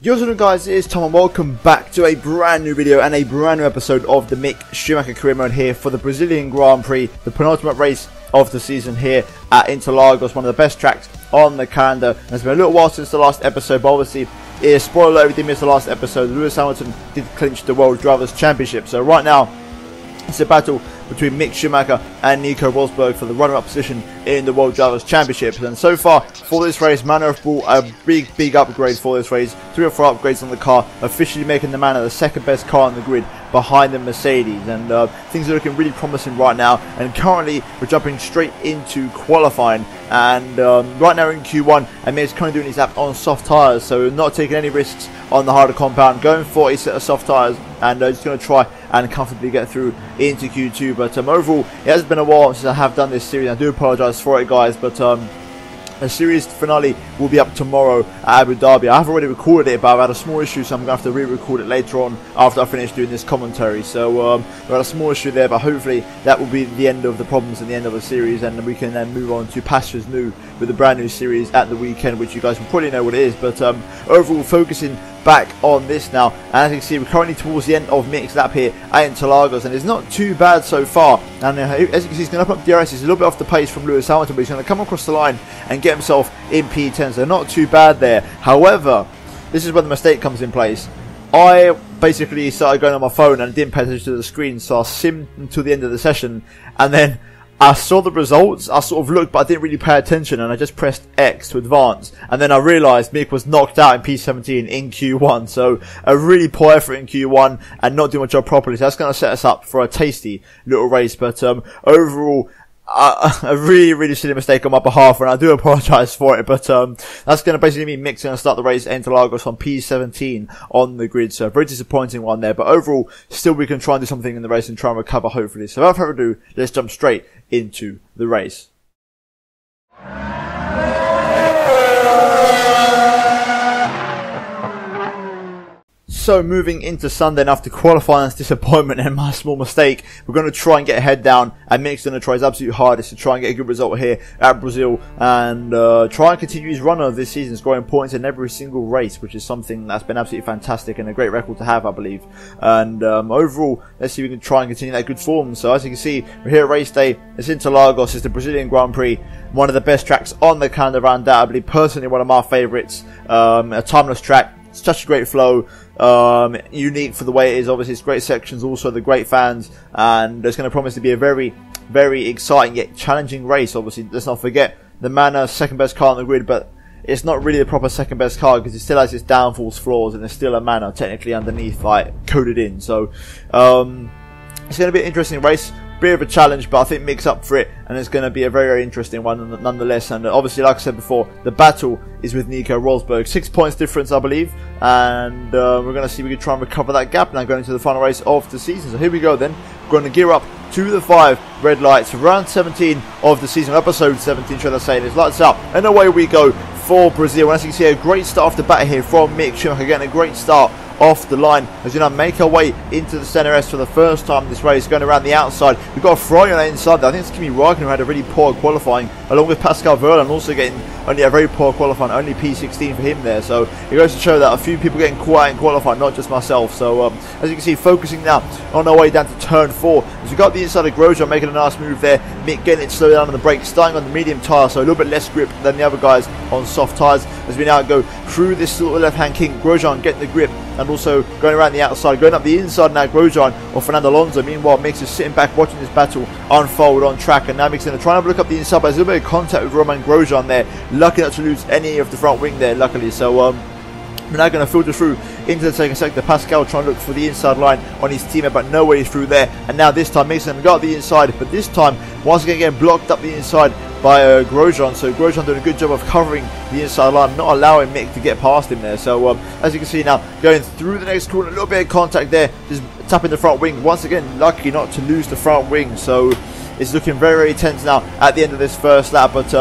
Yo, what's up guys, it is Tom and welcome back to a brand new video and a brand new episode of the Mick Schumacher career mode here for the Brazilian Grand Prix, the penultimate race of the season here at Interlagos, one of the best tracks on the calendar. And it's been a little while since the last episode, but obviously, spoiler alert, if you did miss the last episode, Lewis Hamilton did clinch the World Drivers' Championship. So right now, it's a battle between Mick Schumacher and Nico Rosberg for the runner-up position in the World Drivers' Championship. And so far for this race, Manor have brought a big upgrade for this race. 3 or 4 upgrades on the car, officially making the Manor the second best car on the grid behind the Mercedes. And things are looking really promising right now. And currently we're jumping straight into qualifying. And right now in Q1, and Mick's kind of doing his lap on soft tyres, so not taking any risks on the harder compound, going for a set of soft tyres, and just going to try and comfortably get through into Q2. But overall, it has been a while since I have done this series. I do apologise for it, guys, but the series finale will be up tomorrow at Abu Dhabi. I have already recorded it, but I've had a small issue, so I'm going to have to re-record it later on after I finish doing this commentary. So we had a small issue there, but hopefully that will be the end of the problems and the end of the series, and we can then move on to pastures new with a brand new series at the weekend, which you guys will probably know what it is. But overall, focusing back on this now, and as you can see, we're currently towards the end of Mick's lap here at Interlagos, and it's not too bad so far. And as you can see, he's going to open up DRS. He's a little bit off the pace from Lewis Hamilton, but he's going to come across the line and get himself in P10, so not too bad there. However, this is where the mistake comes in place. I basically started going on my phone and didn't pay attention to the screen, so I simmed until the end of the session, and then I saw the results, I sort of looked, but I didn't really pay attention, and I just pressed X to advance, and then I realised Mick was knocked out in P17 in Q1, so a really poor effort in Q1, and not doing my job properly, so that's going to set us up for a tasty little race. But overall, a really silly mistake on my behalf, and I do apologise for it, but that's going to basically mean Mick's going to start the race at Interlagos on P17 on the grid, so a very disappointing one there, but overall, still we can try and do something in the race and try and recover, hopefully. So without further ado, let's jump straight into the race. So moving into Sunday, and after qualifying's disappointment and my small mistake, we're going to try and get a head down, and Mick's going to try his absolute hardest to try and get a good result here at Brazil, and try and continue his run of this season, scoring points in every single race, which is something that's been absolutely fantastic and a great record to have, I believe. And overall, let's see if we can try and continue that good form. So as you can see, we're here at race day. It's Interlagos. It's the Brazilian Grand Prix, one of the best tracks on the calendar, undoubtedly. Personally, one of my favourites. A timeless track. Such a great flow, unique for the way it is. Obviously, it's great sections, also the great fans, and it's going to promise to be a very exciting yet challenging race. Obviously, let's not forget the Manor, second best car on the grid, but it's not really a proper second best car because it still has its downfalls, flaws, and there's still a Manor technically underneath, like coded in. So it's going to be an interesting race. Bit of a challenge, but I think Mick's up for it, and it's going to be a very interesting one nonetheless. And obviously, like I said before, the battle is with Nico Rosberg. 6 points difference, I believe, and we're going to see if we can try and recover that gap now going into the final race of the season. So here we go then. We're going to gear up to the 5 red lights, round 17 of the season, episode 17, should I say. And it's lights up, and away we go for Brazil. And as you can see, a great start off the bat here from Mick Schumacher, getting a great start off the line as we now make our way into the centre S for the first time in this race, going around the outside. We've got a Ferrari on the inside there. I think it's Kimi Räikkönen who had a really poor qualifying, along with Pascal Wehrlein also getting only a very poor qualifying, only P16 for him there. So it goes to show that a few people getting caught out in qualifying, not just myself. So as you can see, focusing now on our way down to turn 4. As we got the inside of Grosjean making a nice move there, Mick getting it slow down on the brakes, starting on the medium tyre, so a little bit less grip than the other guys on soft tyres. As we now go through this sort of left-hand king, Grosjean getting the grip and also going around the outside, going up the inside now, Grosjean or Fernando Alonso. Meanwhile, Mick is sitting back watching this battle unfold on track, and now Mick's going to try and look up the inside, but there's a little bit of contact with Romain Grosjean there, lucky not to lose any of the front wing there, luckily. So we're now going to filter through into the second sector. Pascal trying to look for the inside line on his teammate, but no way through there. And now this time Mick's going to go up the inside, but this time once again getting blocked up the inside by Grosjean. So Grosjean doing a good job of covering the inside line, not allowing Mick to get past him there. So as you can see now, going through the next corner, a little bit of contact there, just tapping the front wing. Once again, lucky not to lose the front wing. So it's looking very tense now at the end of this first lap, but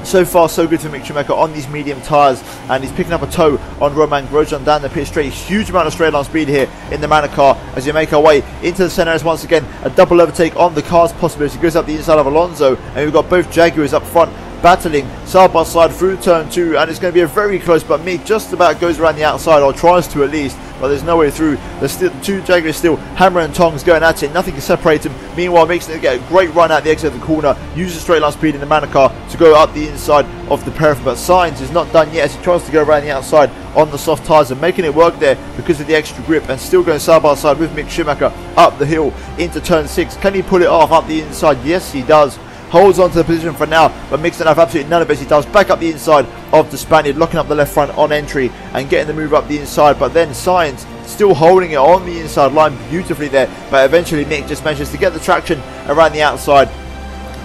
so far so good for Mick Schumacher on these medium tyres, and he's picking up a toe on Romain Grosjean down the pit straight. Huge amount of straight line speed here in the Manor car as you make our way into the centre. As once again a double overtake on the car's possibility, goes up the inside of Alonso, and we've got both Jaguars up front battling side by side through turn 2, and it's going to be a very close, but Mick just about goes around the outside, or tries to at least, but there's no way through. There's still two Jaguars still hammer and tongs going at it, nothing can separate him. Meanwhile, Mick's going to get a great run out the exit of the corner, uses straight line speed in the Manor car to go up the inside of the Paraffin, but Sainz is not done yet as he tries to go around the outside on the soft tyres and making it work there because of the extra grip, and still going side by side with Mick Schumacher up the hill into turn 6. Can he pull it off up the inside? Yes, he does. Holds on to the position for now, but Mick's have absolutely none of it. He does back up the inside of the Spaniard, locking up the left front on entry and getting the move up the inside, but then Sainz still holding it on the inside line beautifully there, but eventually Mick just manages to get the traction around the outside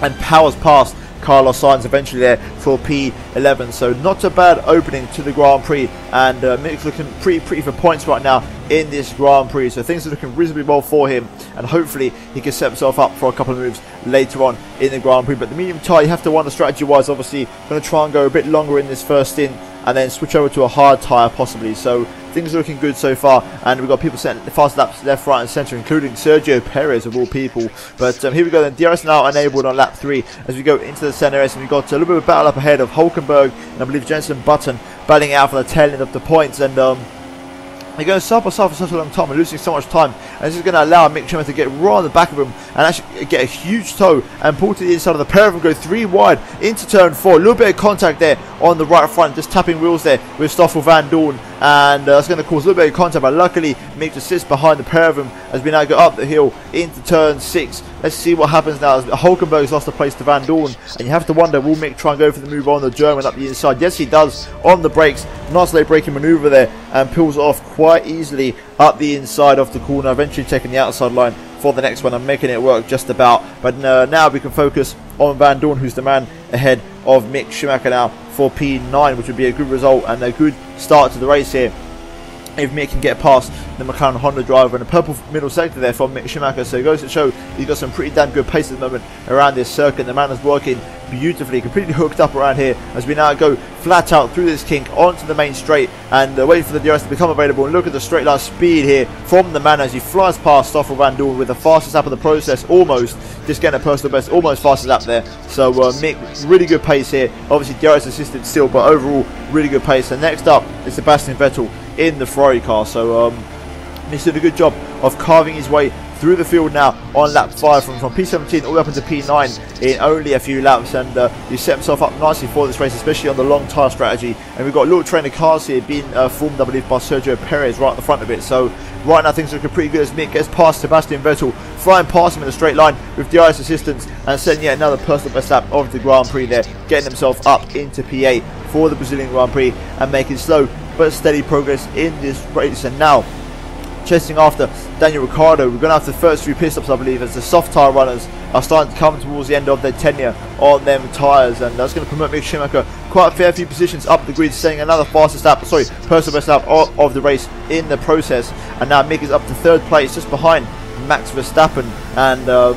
and powers past Carlos Sainz eventually there for P11. So not a bad opening to the Grand Prix, and Mick's looking pretty for points right now in this Grand Prix, so things are looking reasonably well for him, and hopefully he can set himself up for a couple of moves later on in the Grand Prix. But the medium tyre, you have to wonder strategy wise, obviously going to try and go a bit longer in this first stint and then switch over to a hard tyre possibly. So things are looking good so far, and we've got people setting fast laps left, right and centre, including Sergio Perez of all people. But here we go then, DRS now enabled on lap 3 as we go into the centre race, and we've got a little bit of a battle up ahead of Hulkenberg and I believe Jenson Button battling out for the tail end of the points, and they're going side by side for such a long time and losing so much time, and this is going to allow Mick Schumacher to get right on the back of him and actually get a huge toe and pull to the inside of the pair of them, go 3 wide into turn 4. A little bit of contact there on the right front, just tapping wheels there with Stoffel Van Dorn, and that's going to cause a little bit of contact, but luckily Mick just sits behind the pair of them as we now go up the hill into turn 6. Let's see what happens now as Hulkenberg's lost the place to Van Dorn, and you have to wonder, will Mick try and go for the move on the German up the inside? Yes, he does on the brakes. Nice late braking manoeuvre there, and pulls off quite easily up the inside of the corner, eventually taking the outside line for the next one and making it work just about. But now we can focus on Van Dorn, who's the man ahead of Mick Schumacher now for P9, which would be a good result and a good start to the race here if Mick can get past the McLaren Honda driver, and a purple middle sector there from Mick Schumacher. So it goes to show he's got some pretty damn good pace at the moment around this circuit. The man is working beautifully, completely hooked up around here as we now go flat out through this kink onto the main straight and wait for the DRS to become available. And look at the straight line speed here from the man as he flies past Stoffel Van Dorn with the fastest lap of the process, almost just getting a personal best, almost fastest lap there. So Mick, really good pace here, obviously DRS assisted still, but overall really good pace. And next up is Sebastian Vettel in the Ferrari car. So Mick's did a good job of carving his way through the field now on lap 5 from P17 all the way up into P9 in only a few laps, and he set himself up nicely for this race, especially on the long tyre strategy. And we've got little trainer cars here being formed, I believe, by Sergio Perez right at the front of it. So right now things are looking pretty good as Mick gets past Sebastian Vettel, flying past him in a straight line with DRS assistance, and setting yet another personal best lap of the Grand Prix there, getting himself up into P8 for the Brazilian Grand Prix and making slow but steady progress in this race. And now chasing after Daniel Ricciardo, we're going to have the first few pit stops, I believe, as the soft tyre runners are starting to come towards the end of their tenure on them tyres, and that's going to promote Mick Schumacher quite a fair few positions up the grid, setting another personal best lap of the race in the process. And now Mick is up to 3rd place, just behind Max Verstappen, and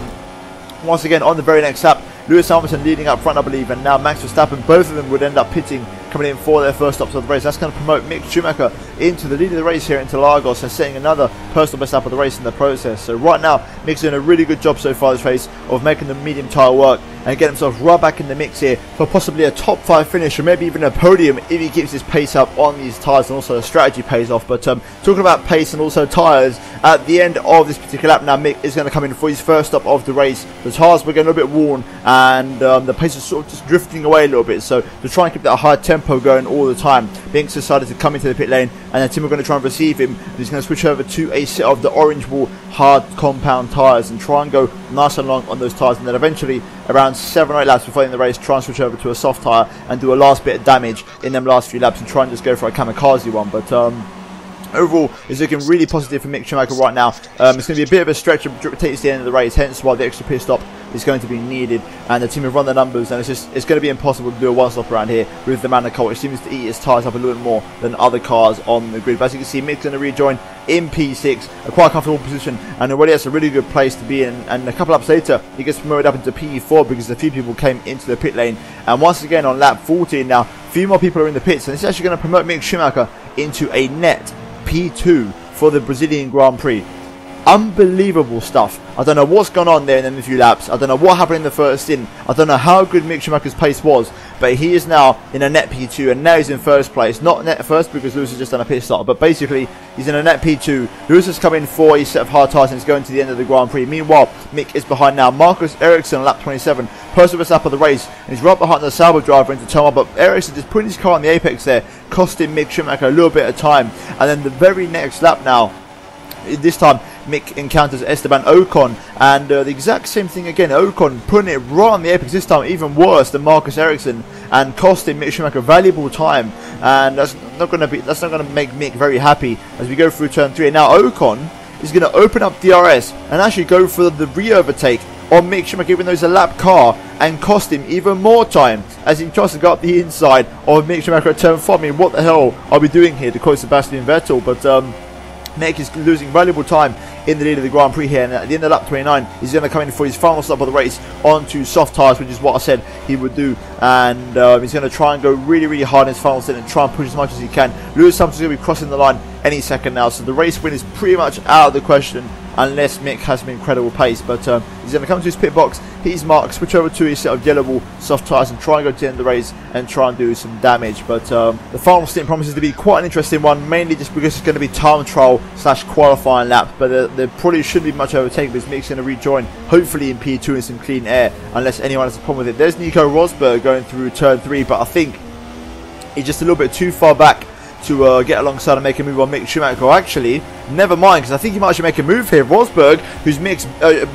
once again on the very next lap Lewis Hamilton leading up front, I believe, and now Max Verstappen, both of them would end up pitting, coming in for their first stops of the race. That's going to promote Mick Schumacher into the lead of the race here into Lagos and setting another personal best lap of the race in the process. So right now, Mick's doing a really good job so far this race of making the medium tyre work and get himself right back in the mix here for possibly a top 5 finish or maybe even a podium if he keeps his pace up on these tyres and also the strategy pays off. But talking about pace and also tyres, at the end of this particular lap now, Mick is going to come in for his first stop of the race. The tyres were getting a little bit worn and the pace is sort of just drifting away a little bit, so to try and keep that high tempo going all the time, Mick decided to come into the pit lane, and then Tim are going to try and receive him, and he's going to switch over to a set of the orange wall hard compound tyres and try and go nice and long on those tyres, and then eventually around 7 or 8 laps before the race try and switch over to a soft tyre and do a last bit of damage in them last few laps and try and just go for a kamikaze one. But overall, it's looking really positive for Mick Schumacher right now. It's going to be a bit of a stretch to take to the end of the race, hence why the extra pit stop is going to be needed, and the team have run the numbers, and it's going to be impossible to do a one stop around here with the Manor car, which seems to eat its tyres up a little bit more than other cars on the grid. But as you can see, Mick's going to rejoin in P6, a quite comfortable position, and already that's a really good place to be in. And a couple laps later, he gets promoted up into P4 because a few people came into the pit lane. And once again on lap 14 now, a few more people are in the pits, and it's actually going to promote Mick Schumacher into a net P2 for the Brazilian Grand Prix. unbelievable stuff. I don't know what's gone on there in the few laps. I don't know what happened in the first stint. I don't know how good Mick Schumacher's pace was, but he is now in a net P2, and now he's in first place. Not net first because Lewis has just done a pit stop, but basically he's in a net P2. Lewis has come in for a set of hard tyres and is going to the end of the Grand Prix. Meanwhile, Mick is behind now. Marcus Ericsson on lap 27, first lap of the race, and he's right behind the Sauber driver into turn 1, but Ericsson just putting his car on the apex there, costing Mick Schumacher a little bit of time. And then the very next lap now, this time Mick encounters Esteban Ocon, and the exact same thing again. Ocon putting it right on the apex, this time even worse than Marcus Ericsson, and costing Mick Schumacher valuable time. And that's not going to make Mick very happy as we go through turn 3. And now Ocon is going to open up DRS and actually go for the re-overtake on Mick Schumacher, even though it's a lap car, and cost him even more time as he tries to go up the inside of Mick Schumacher at turn 4. I mean, what the hell are we doing here to quote Sebastian Vettel? But Mick is losing valuable time in the lead of the Grand Prix here, and at the end of lap 29 he's going to come in for his final stop of the race onto soft tyres, which is what I said he would do. And he's going to try and go really hard in his final stint and try and push as much as he can. Lewis Hamilton's going to be crossing the line any second now, so the race win is pretty much out of the question unless Mick has some incredible pace. But he's going to come to his pit box, he's marked, switch over to his set of yellow soft tyres and try and go to the end of the race and try and do some damage. But the final stint promises to be quite an interesting one, mainly just because it's going to be time trial / qualifying lap, but there probably shouldn't be much overtaking because Mick's going to rejoin hopefully in P2 in some clean air, unless anyone has a problem with it. There's Nico Rosberg going through turn 3, but I think he's just a little bit too far back to get alongside and make a move on Mick Schumacher. Or actually, never mind, because I think he might actually make a move here. Rosberg, who's Mick's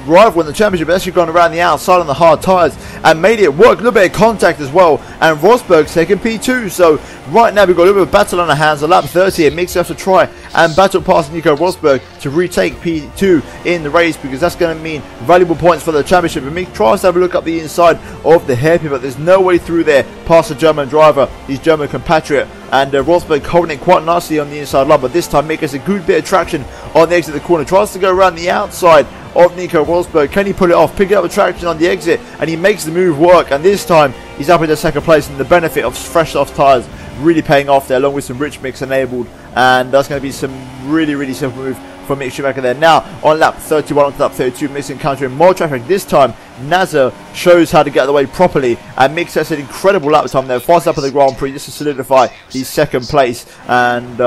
rival in the championship, has actually gone around the outside on the hard tyres and made it work. A little bit of contact as well, and Rosberg's taking P2. So right now we've got a little bit of battle on our hands on lap 30, and Mick's going to have to try and battle past Nico Rosberg to retake P2 in the race, because that's going to mean valuable points for the championship. And Mick tries to have a look up the inside of the hairpin, but there's no way through there past the German driver, his German compatriot, and Rosberg holding it quite nicely on the inside line. But this time Mick has a good bit of traction on the exit of the corner, tries to go around the outside of Nico Rosberg. Can he pull it off, pick up the traction on the exit, and he makes the move work, and this time he's up in the second place, and the benefit of fresh soft tyres really paying off there, along with some rich mix enabled, and that's going to be some really simple move from Mick Schumacher there. Now on lap 31 onto lap 32, Mick's encountering more traffic. This time Nasser shows how to get out of the way properly, and Mick sets an incredible lap time there, fast up in the Grand Prix just to solidify his second place. And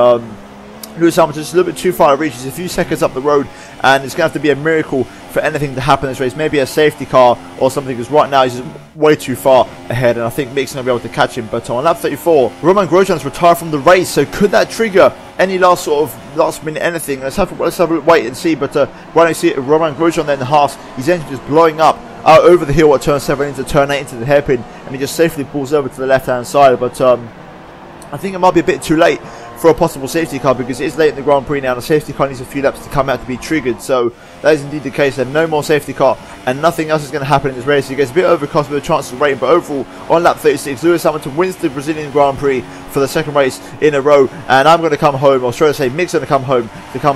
Lewis Hamilton just a little bit too far to reach. He's a few seconds up the road, and it's going to have to be a miracle for anything to happen in this race. Maybe a safety car or something, because right now he's just way too far ahead, and I think Mick's going to be able to catch him. But on lap 34, Roman Grosjean's retired from the race, so could that trigger any last minute anything? Let's have a wait and see. But right now you see Roman Grosjean there in the Haas, his engine just blowing up over the hill at turn 7 into turn 8 into the hairpin, and he just safely pulls over to the left hand side. But I think it might be a bit too late for a possible safety car, because it is late in the Grand Prix now, and the safety car needs a few laps to come out to be triggered. So that is indeed the case. There's no more safety car, and nothing else is going to happen in this race. It gets a bit overcast with a chance of rain, but overall on lap 36, Lewis Hamilton wins the Brazilian Grand Prix for the second race in a row. And I'm going to come home, or should I say Mick's going to come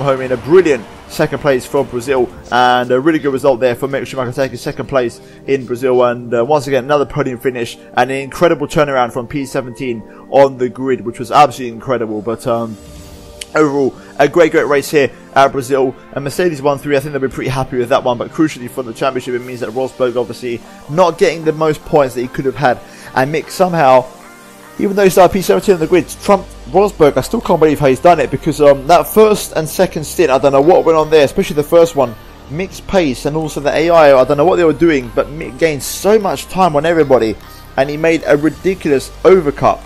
home in a brilliant second place from Brazil, and a really good result there for Mick Schumacher taking second place in Brazil. And once again, another podium finish and an incredible turnaround from P17 on the grid, which was absolutely incredible. But overall, a great race here at Brazil, and Mercedes 1-3. I think they'll be pretty happy with that one, but crucially for the championship, it means that Rosberg obviously not getting the most points that he could have had, and Mick somehow, even though he started P17 on the grid, trumped Rosberg. I still can't believe how he's done it, because that first and second stint, I don't know what went on there, especially the first one. Mick's pace and also the AI, I don't know what they were doing, but Mick gained so much time on everybody, and he made a ridiculous overcut,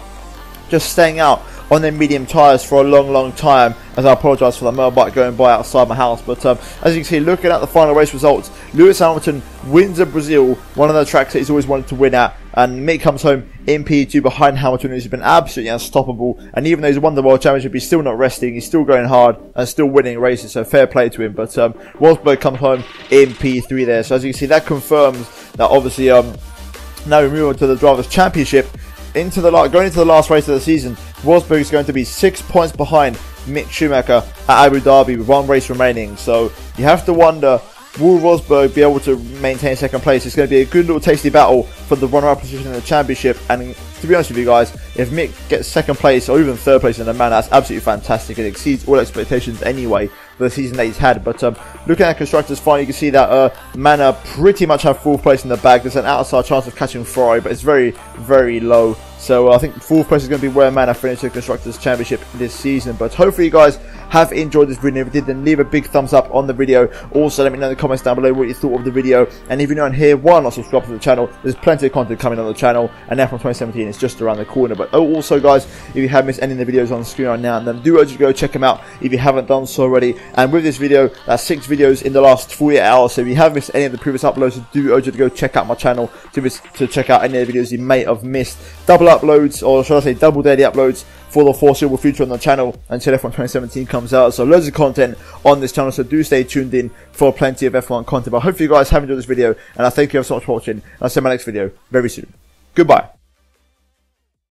just staying out on their medium tyres for a long time, as I apologise for that motorbike going by outside my house. But as you can see, looking at the final race results, Lewis Hamilton wins at Brazil, one of the tracks that he's always wanted to win at, and Mick comes home in P2 behind Hamilton, who's been absolutely unstoppable. And even though he's won the World Championship, he's still not resting, he's still going hard and still winning races, so fair play to him. But Rosberg comes home in P3 there, so as you can see, that confirms that obviously now we move on to the Drivers' Championship. Going into the last race of the season, Rosberg is going to be 6 points behind Mick Schumacher at Abu Dhabi with one race remaining. So you have to wonder will Rosberg be able to maintain second place? It's going to be a good little tasty battle for the runner-up position in the championship. And to be honest with you guys, if Mick gets second place or even third place in the Man, that's absolutely fantastic. It exceeds all expectations anyway for the season that he's had. But looking at constructors final, you can see that Manor pretty much have fourth place in the bag. There's an outside chance of catching Ferrari, but it's very, very low. So I think fourth place is going to be where Manor finish the Constructors' Championship this season. But hopefully you guys have enjoyed this video. If you did, then leave a big thumbs up on the video. Also, let me know in the comments down below what you thought of the video. And if you're not here, why not subscribe to the channel? There's plenty of content coming on the channel. And F1 2017 is just around the corner. But also, guys, if you have missed any of the videos on the screen right now, then do urge you to go check them out if you haven't done so already. And with this video, that's 6 videos in the last 48 hours. So if you have missed any of the previous uploads, do urge you to go check out my channel to check out any of the videos you may have missed. Double uploads, or should I say double daily uploads, for the foreseeable future on the channel until F1 2017 comes out. So loads of content on this channel, so do stay tuned in for plenty of F1 content. But I hope you guys have enjoyed this video, and I thank you so much for watching, and I'll see you in my next video very soon. Goodbye.